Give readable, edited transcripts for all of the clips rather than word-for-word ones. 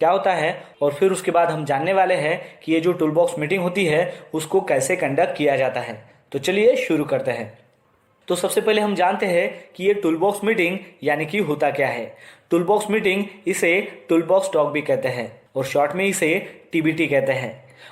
क्या होता है, और फिर उसके बाद हम जानने वाले हैं कि ये जो टूल बॉक्स मीटिंग होती है उसको कैसे कंडक्ट किया जाता है। तो चलिए शुरू करते हैं। तो सबसे पहले हम जानते हैं कि ये टूल बॉक्स मीटिंग यानी कि होता क्या है। टूल बॉक्स मीटिंग इसे टूल बॉक्स टॉक भी कहते हैं और शॉर्ट में इसे टीबीटी कहते हैं।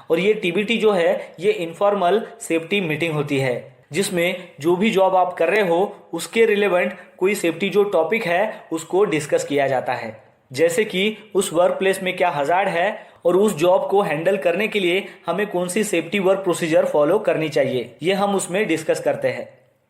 और ये टीबीटी जो है ये इनफॉर्मल सेफ्टी मीटिंग होती है जिसमें जो भी जॉब आप कर रहे हो उसके रिलेवेंट कोई सेफ्टी जो टॉपिक है उसको डिस्कस किया जाता है। जैसे कि उस वर्क प्लेस में क्या हजार्ड है और उस जॉब को हैंडल करने के लिए हमें कौन सी सेफ्टी वर्क प्रोसीजर फॉलो करनी चाहिए, ये हम उसमें डिस्कस करते हैं।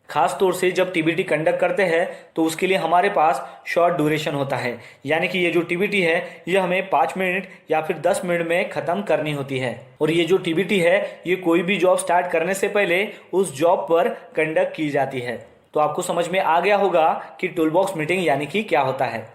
खास तौर से जब टीबीटी कंडक्ट करते हैं तो उसके लिए हमारे पास शॉर्ट ड्यूरेशन होता है, यानी कि ये जो टीबीटी है ये हमें 5 मिनट या फिर 10 मिनट में ख़त्म करनी होती है। और ये जो टीबीटी है ये कोई भी जॉब स्टार्ट करने से पहले उस जॉब पर कंडक्ट की जाती है। तो आपको समझ में आ गया होगा कि टूल बॉक्स मीटिंग यानी कि क्या होता है।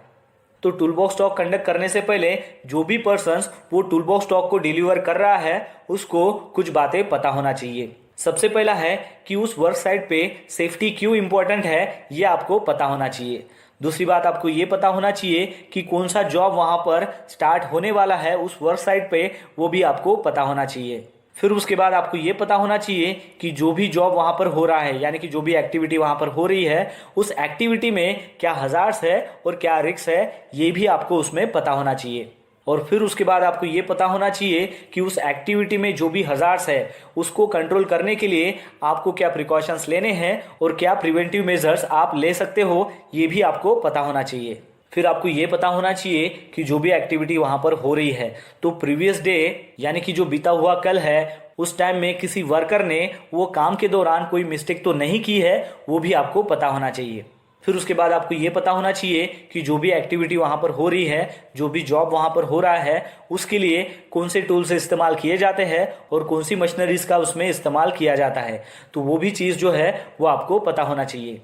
तो टूल बॉक्स टॉक कंडक्ट करने से पहले जो भी पर्सन वो टूल बॉक्स टॉक को डिलीवर कर रहा है उसको कुछ बातें पता होना चाहिए। सबसे पहला है कि उस वर्क साइट पे सेफ्टी क्यों इंपॉर्टेंट है ये आपको पता होना चाहिए। दूसरी बात आपको ये पता होना चाहिए कि कौन सा जॉब वहां पर स्टार्ट होने वाला है उस वर्क साइट पे, वो भी आपको पता होना चाहिए। फिर उसके बाद आपको ये पता होना चाहिए कि जो भी जॉब वहां पर हो रहा है यानी कि जो भी एक्टिविटी वहां पर हो रही है उस एक्टिविटी में क्या हजार्ड्स है और क्या रिस्क है, ये भी आपको उसमें पता होना चाहिए। और फिर उसके बाद आपको ये पता होना चाहिए कि उस एक्टिविटी में जो भी हजार्ड्स है उसको कंट्रोल करने के लिए आपको क्या प्रिकॉशंस लेने हैं और क्या प्रिवेंटिव मेजर्स आप ले सकते हो, ये भी आपको पता होना चाहिए। फिर आपको ये पता होना चाहिए कि जो भी एक्टिविटी वहां पर हो रही है तो प्रीवियस डे यानी कि जो बीता हुआ कल है उस टाइम में किसी वर्कर ने वो काम के दौरान कोई मिस्टेक तो नहीं की है, वो भी आपको पता होना चाहिए। फिर उसके बाद आपको ये पता होना चाहिए कि जो भी एक्टिविटी वहां पर हो रही है, जो भी जॉब वहां पर हो रहा है उसके लिए कौन से टूल्स इस्तेमाल किए जाते हैं और कौन सी मशीनरीज का उसमें इस्तेमाल किया जाता है, तो वो भी चीज़ जो है वो आपको पता होना चाहिए।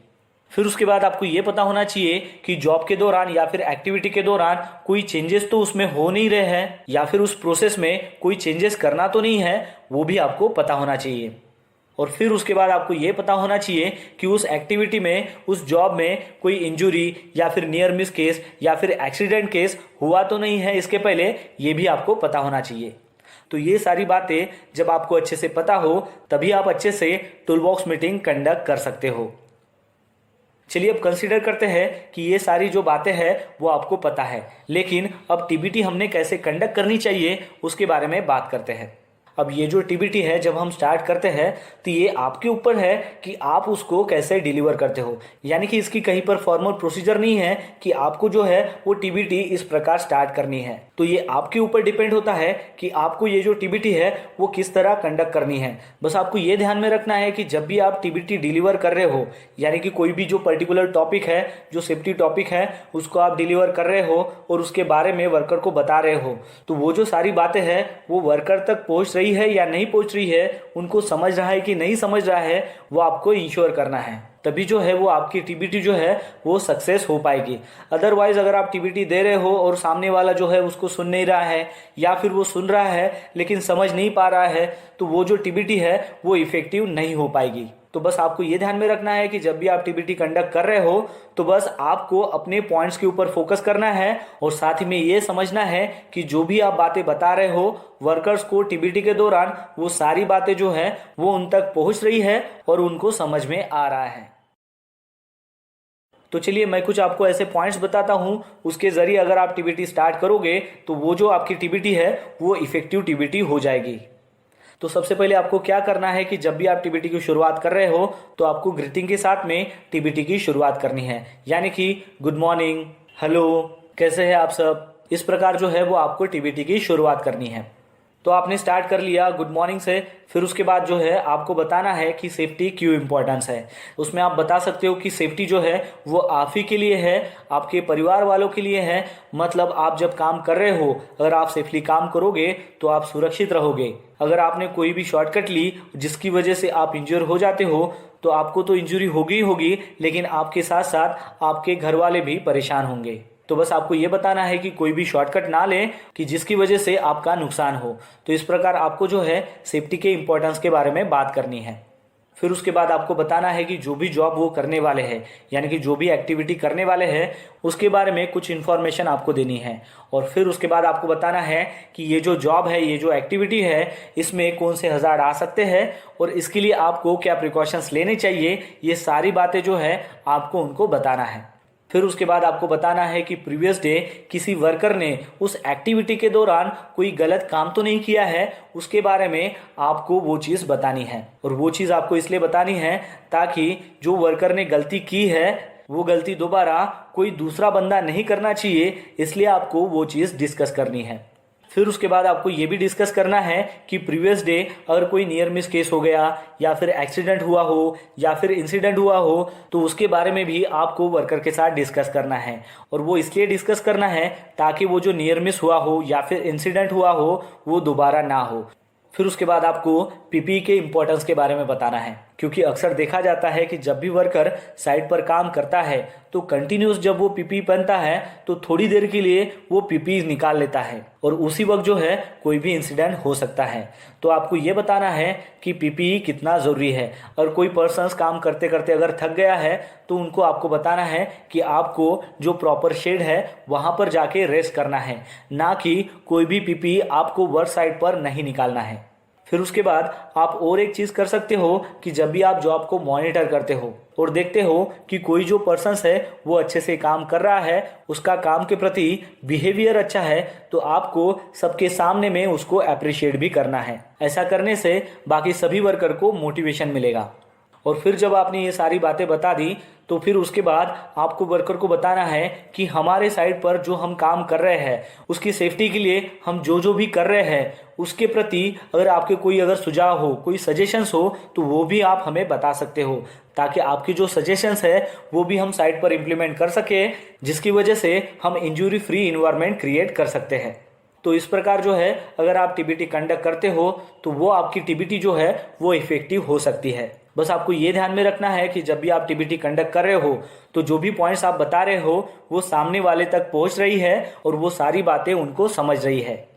फिर उसके बाद आपको ये पता होना चाहिए कि जॉब के दौरान या फिर एक्टिविटी के दौरान कोई चेंजेस तो उसमें हो नहीं रहे हैं या फिर उस प्रोसेस में कोई चेंजेस करना तो नहीं है, वो भी आपको पता होना चाहिए। और फिर उसके बाद आपको ये पता होना चाहिए कि उस एक्टिविटी में उस जॉब में कोई इंजुरी या फिर नियर मिस केस या फिर एक्सीडेंट केस हुआ तो नहीं है इसके पहले, ये भी आपको पता होना चाहिए। तो ये सारी बातें जब आपको अच्छे से पता हो तभी आप अच्छे से टूल बॉक्स मीटिंग कंडक्ट कर सकते हो। चलिए अब कंसीडर करते हैं कि ये सारी जो बातें हैं वो आपको पता है, लेकिन अब टीबीटी हमने कैसे कंडक्ट करनी चाहिए उसके बारे में बात करते हैं। अब ये जो टीबीटी है जब हम स्टार्ट करते हैं तो ये आपके ऊपर है कि आप उसको कैसे डिलीवर करते हो, यानी कि इसकी कहीं पर फॉर्मल प्रोसीजर नहीं है कि आपको जो है वो टीबीटी इस प्रकार स्टार्ट करनी है। तो ये आपके ऊपर डिपेंड होता है कि आपको ये जो टीबीटी है वो किस तरह कंडक्ट करनी है। बस आपको ये ध्यान में रखना है कि जब भी आप टीबीटी डिलीवर कर रहे हो, यानी कि कोई भी जो पर्टिकुलर टॉपिक है, जो सेफ्टी टॉपिक है उसको आप डिलीवर कर रहे हो और उसके बारे में वर्कर को बता रहे हो, तो वो जो सारी बातें हैं वो वर्कर तक पहुंच रही है या नहीं पहुंच रही है, उनको समझ रहा है कि नहीं समझ रहा है, वो आपको इंश्योर करना है। तभी जो है वो आपकी टीबीटी जो है वो सक्सेस हो पाएगी। अदरवाइज अगर आप टीबीटी दे रहे हो और सामने वाला जो है उसको सुन नहीं रहा है या फिर वो सुन रहा है लेकिन समझ नहीं पा रहा है, तो वो जो टीबीटी है वो इफेक्टिव नहीं हो पाएगी। तो बस आपको ये ध्यान में रखना है कि जब भी आप टीबीटी कंडक्ट कर रहे हो तो बस आपको अपने पॉइंट्स के ऊपर फोकस करना है और साथ ही में ये समझना है कि जो भी आप बातें बता रहे हो वर्कर्स को टीबीटी के दौरान वो सारी बातें जो है वो उन तक पहुंच रही है और उनको समझ में आ रहा है। तो चलिए मैं कुछ आपको ऐसे पॉइंट्स बताता हूं, उसके जरिए अगर आप टीबीटी स्टार्ट करोगे तो वो जो आपकी टीबीटी है वो इफेक्टिव टीबीटी हो जाएगी। तो सबसे पहले आपको क्या करना है कि जब भी आप टीबीटी की शुरुआत कर रहे हो तो आपको ग्रीटिंग के साथ में टीबीटी की शुरुआत करनी है, यानी कि गुड मॉर्निंग, हेलो, कैसे हैं आप सब, इस प्रकार जो है वो आपको टीबीटी की शुरुआत करनी है। तो आपने स्टार्ट कर लिया गुड मॉर्निंग से। फिर उसके बाद जो है आपको बताना है कि सेफ्टी क्यों इंपॉर्टेंस है। उसमें आप बता सकते हो कि सेफ्टी जो है वो आप ही के लिए है, आपके परिवार वालों के लिए है। मतलब आप जब काम कर रहे हो अगर आप सेफली काम करोगे तो आप सुरक्षित रहोगे। अगर आपने कोई भी शॉर्टकट ली जिसकी वजह से आप इंजर हो जाते हो तो आपको तो इंजरी होगी ही होगी, लेकिन आपके साथ साथ आपके घर वाले भी परेशान होंगे। तो बस आपको ये बताना है कि कोई भी शॉर्टकट ना लें कि जिसकी वजह से आपका नुकसान हो। तो इस प्रकार आपको जो है सेफ्टी के इंपॉर्टेंस के बारे में बात करनी है। फिर उसके बाद आपको बताना है कि जो भी जॉब वो करने वाले हैं, यानी कि जो भी एक्टिविटी करने वाले हैं, उसके बारे में कुछ इन्फॉर्मेशन आपको देनी है। और फिर उसके बाद आपको बताना है कि ये जो जॉब है, ये जो एक्टिविटी है, इसमें कौन से हज़ार्ड आ सकते हैं और इसके लिए आपको क्या प्रिकॉशंस लेने चाहिए, ये सारी बातें जो है आपको उनको बताना है। फिर उसके बाद आपको बताना है कि प्रीवियस डे किसी वर्कर ने उस एक्टिविटी के दौरान कोई गलत काम तो नहीं किया है, उसके बारे में आपको वो चीज़ बतानी है। और वो चीज़ आपको इसलिए बतानी है ताकि जो वर्कर ने गलती की है वो गलती दोबारा कोई दूसरा बंदा नहीं करना चाहिए, इसलिए आपको वो चीज़ डिस्कस करनी है। फिर उसके बाद आपको ये भी डिस्कस करना है कि प्रीवियस डे अगर कोई नियर मिस केस हो गया या फिर एक्सीडेंट हुआ हो या फिर इंसिडेंट हुआ हो तो उसके बारे में भी आपको वर्कर के साथ डिस्कस करना है। और वो इसलिए डिस्कस करना है ताकि वो जो नियर मिस हुआ हो या फिर इंसिडेंट हुआ हो वो दोबारा ना हो। फिर उसके बाद आपको पीपीई के इम्पोर्टेंस के बारे में बताना है, क्योंकि अक्सर देखा जाता है कि जब भी वर्कर साइट पर काम करता है तो कंटिन्यूस जब वो पीपीई पहनता है तो थोड़ी देर के लिए वो पीपीई निकाल लेता है और उसी वक्त जो है कोई भी इंसिडेंट हो सकता है। तो आपको ये बताना है कि पीपीई कितना ज़रूरी है। और कोई पर्सन्स काम करते करते अगर थक गया है तो उनको आपको बताना है कि आपको जो प्रॉपर शेड है वहाँ पर जाके रेस्ट करना है, ना कि कोई भी पीपीई आपको वर्क साइट पर नहीं निकालना है। फिर उसके बाद आप और एक चीज़ कर सकते हो कि जब भी आप जॉब को मॉनिटर करते हो और देखते हो कि कोई जो पर्सन्स है वो अच्छे से काम कर रहा है, उसका काम के प्रति बिहेवियर अच्छा है, तो आपको सबके सामने में उसको अप्रिशिएट भी करना है। ऐसा करने से बाकी सभी वर्कर को मोटिवेशन मिलेगा। और फिर जब आपने ये सारी बातें बता दी तो फिर उसके बाद आपको वर्कर को बताना है कि हमारे साइड पर जो हम काम कर रहे हैं उसकी सेफ्टी के लिए हम जो जो भी कर रहे हैं उसके प्रति अगर आपके कोई अगर सुझाव हो, कोई सजेशंस हो तो वो भी आप हमें बता सकते हो, ताकि आपकी जो सजेशंस है वो भी हम साइट पर इम्प्लीमेंट कर सके, जिसकी वजह से हम इंजरी फ्री इन्वायरमेंट क्रिएट कर सकते हैं। तो इस प्रकार जो है अगर आप टीबीटी कंडक्ट करते हो तो वो आपकी टीबीटी जो है वो इफेक्टिव हो सकती है। बस आपको ये ध्यान में रखना है कि जब भी आप टीबीटी कंडक्ट कर रहे हो तो जो भी पॉइंट्स आप बता रहे हो वो सामने वाले तक पहुंच रही है और वो सारी बातें उनको समझ रही है।